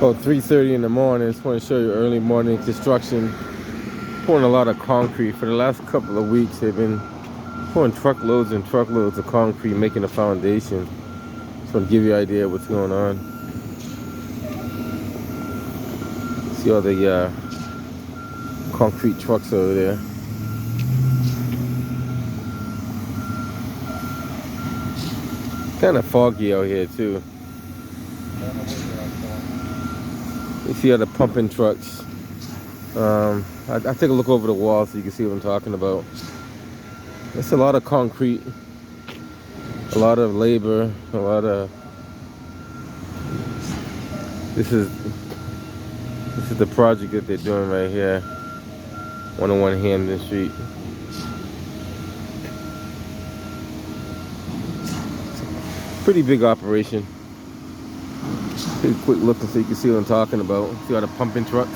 About 3:30 in the morning. Just want to show you early morning construction. Pouring a lot of concrete. For the last couple of weeks, they've been pouring truckloads and truckloads of concrete, making a foundation. Just want to give you an idea of what's going on. See all the concrete trucks over there. Kind of foggy out here too. You see all the pumping trucks. I take a look over the wall so you can see what I'm talking about. It's a lot of concrete, a lot of labor, a lot of. This is the project that they're doing right here. 101 Hamden Street. Pretty big operation. Take a quick look so you can see what I'm talking about. See all the pumping trucks.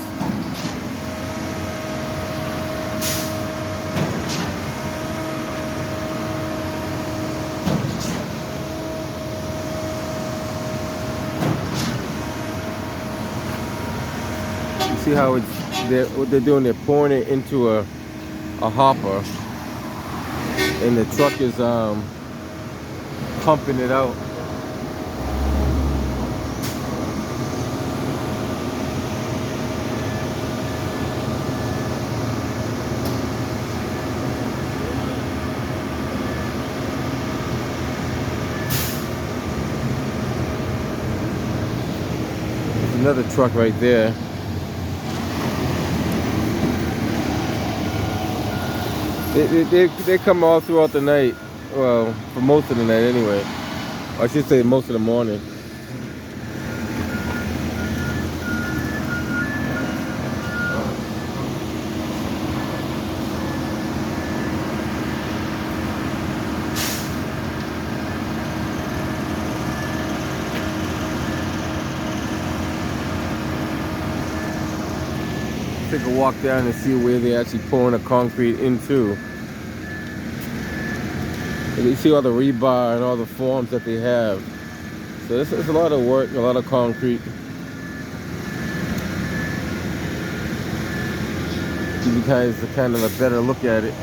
You see how what they're doing? They're pouring it into a hopper, and the truck is pumping it out. Another truck right there. They come all throughout the night. Well, for most of the night anyway. I should say most of the morning. Take a walk down and see where they're actually pouring the concrete into. And you see all the rebar and all the forms that they have. So this is a lot of work, a lot of concrete. Give you guys a kind of a better look at it.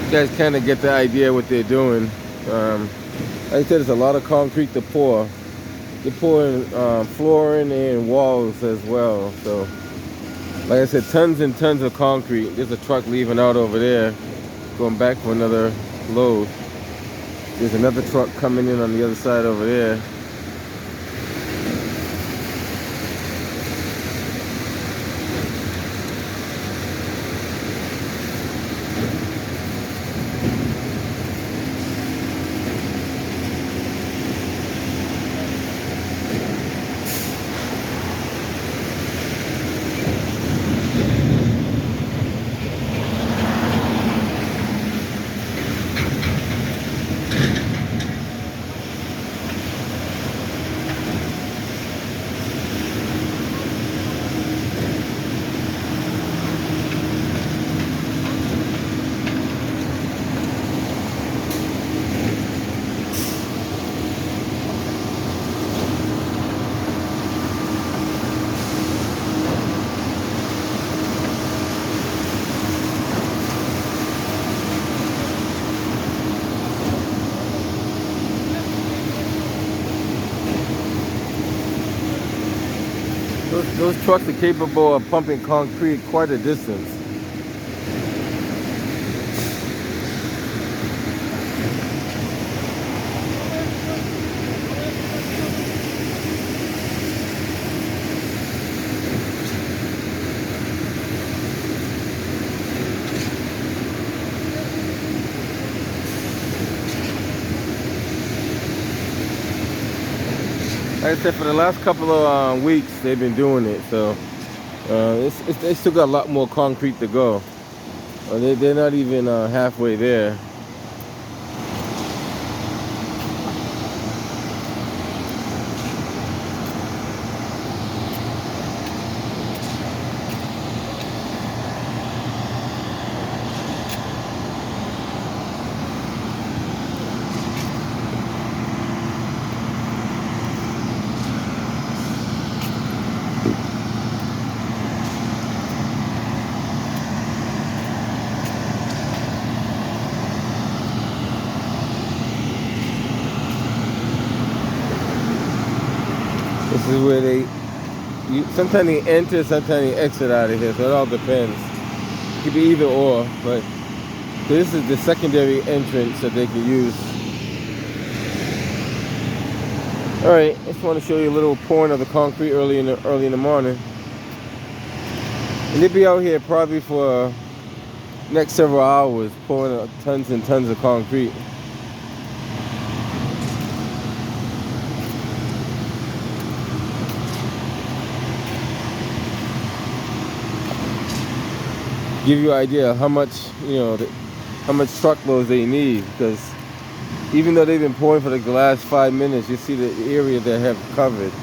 You guys kind of get the idea what they're doing. Like I said, there's a lot of concrete to pour. They're pouring flooring and walls as well. So, like I said, tons and tons of concrete. There's a truck leaving out over there, going back for another load. There's another truck coming in on the other side over there. Those trucks are capable of pumping concrete quite a distance. Like I said, for the last couple of weeks, they've been doing it. So they still got a lot more concrete to go. They're not even halfway there. This is where sometimes they enter, sometimes they exit out of here, so it all depends. It could be either or, but this is the secondary entrance that they can use. All right, I just want to show you a little pouring of the concrete early in the morning, and they'll be out here probably for next several hours pouring tons and tons of concrete. Give you an idea of how much, how much truckloads they need, because even though they've been pouring for the last 5 minutes, you see the area they have covered.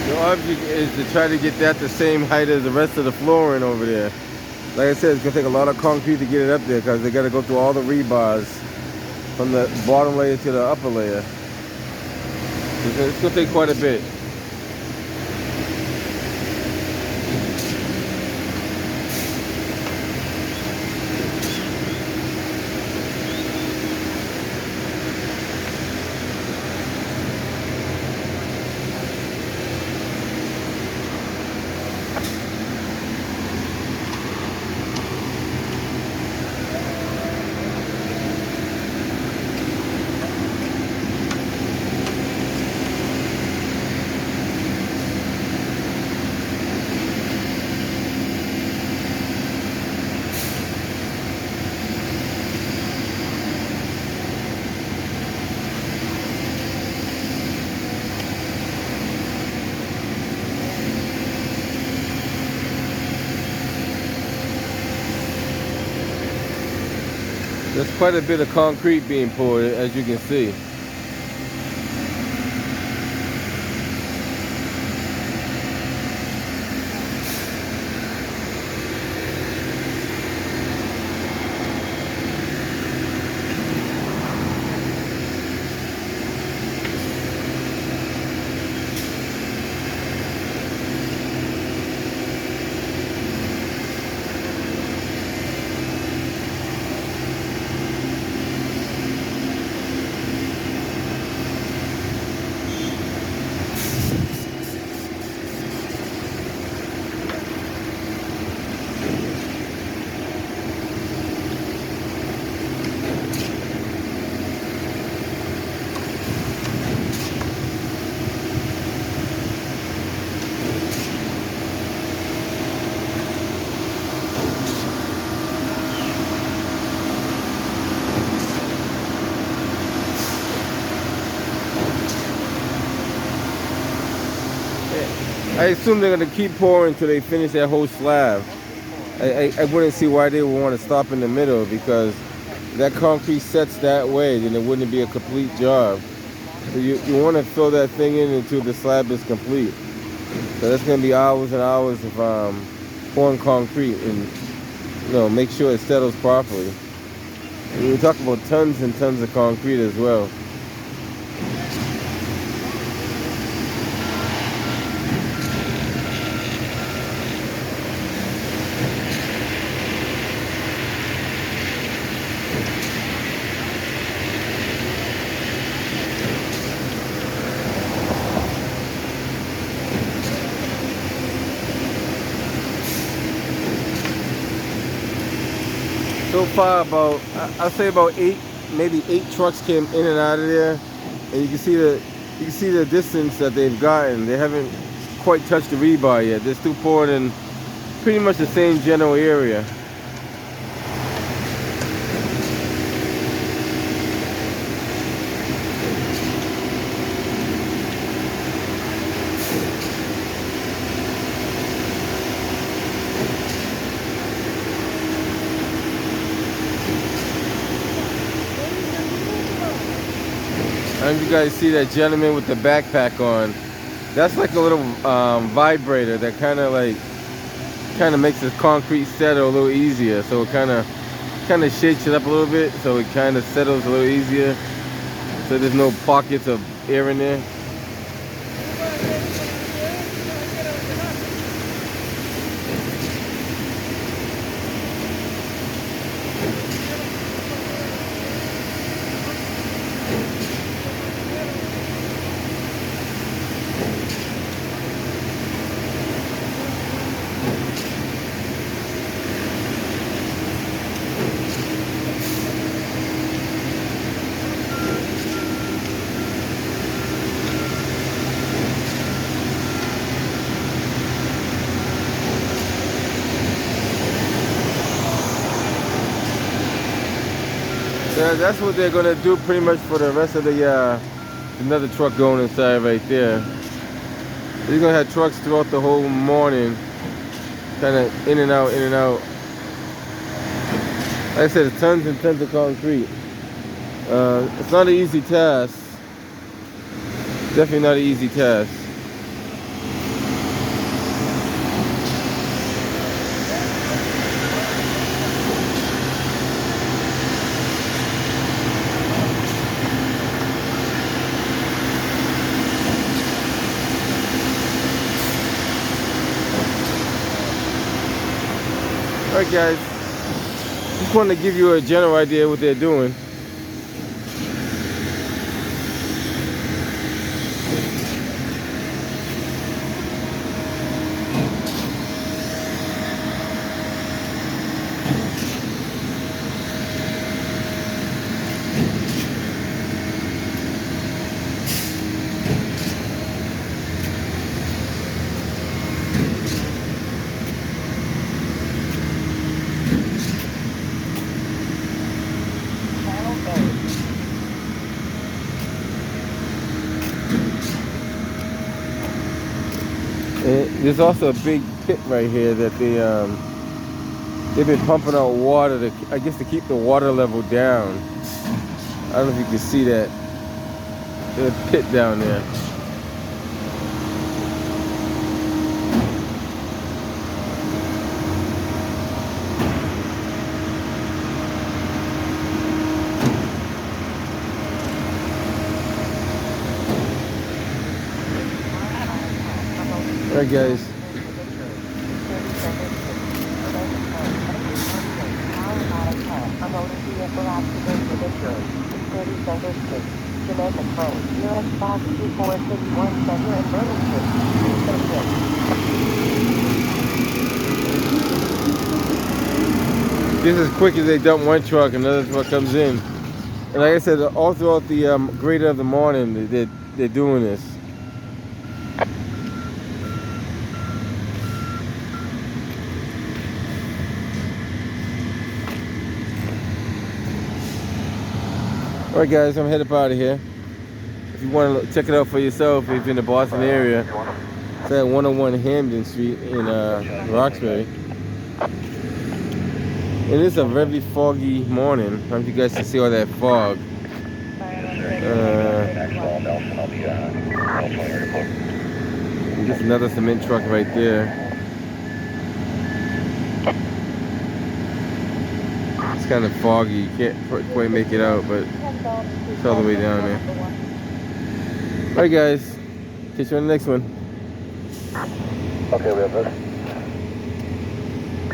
The object is to try to get that the same height as the rest of the flooring over there. Like I said, it's going to take a lot of concrete to get it up there, because they got to go through all the rebars from the bottom layer to the upper layer. It's going to take quite a bit. There's quite a bit of concrete being poured, as you can see. I assume they're gonna keep pouring until they finish that whole slab. I wouldn't see why they would want to stop in the middle, because that concrete sets that way, then it wouldn't be a complete job. So you want to fill that thing in until the slab is complete. So that's going to be hours and hours of pouring concrete, and make sure it settles properly. And we talk about tons and tons of concrete as well. So far, I'll say about maybe eight trucks came in and out of there, and you can see the distance that they've gotten. They haven't quite touched the rebar yet. They're still pouring in pretty much the same general area. And you guys see that gentleman with the backpack on. That's like a little vibrator that kind of makes the concrete settle a little easier. So it kind of shakes it up a little bit, so it kind of settles a little easier. So there's no pockets of air in there. Yeah, that's what they're gonna do pretty much for the rest of the another truck going inside right there. They're gonna have trucks throughout the whole morning, kind of in and out, in and out. Like I said, tons and tons of concrete. It's not an easy task. Definitely not an easy task. Alright guys, just wanted to give you a general idea of what they're doing. There's also a big pit right here that they've been pumping out water to, I guess, to keep the water level down. I don't know if you can see that. There's a pit down there. Alright guys. Just as quick as they dump one truck, another truck comes in. And like I said, all throughout the greater of the morning, they're doing this. Alright guys, I'm headed out of here. If you want to check it out for yourself, if you're in the Boston area, It's at 101 Hamden Street in Roxbury. It is a very foggy morning. I don't know if you guys can see all that fog. Just another cement truck right there. It's kind of foggy. You can't quite make it out, but it's all the way down there. Alright guys, catch you on the next one. Okay, we have this.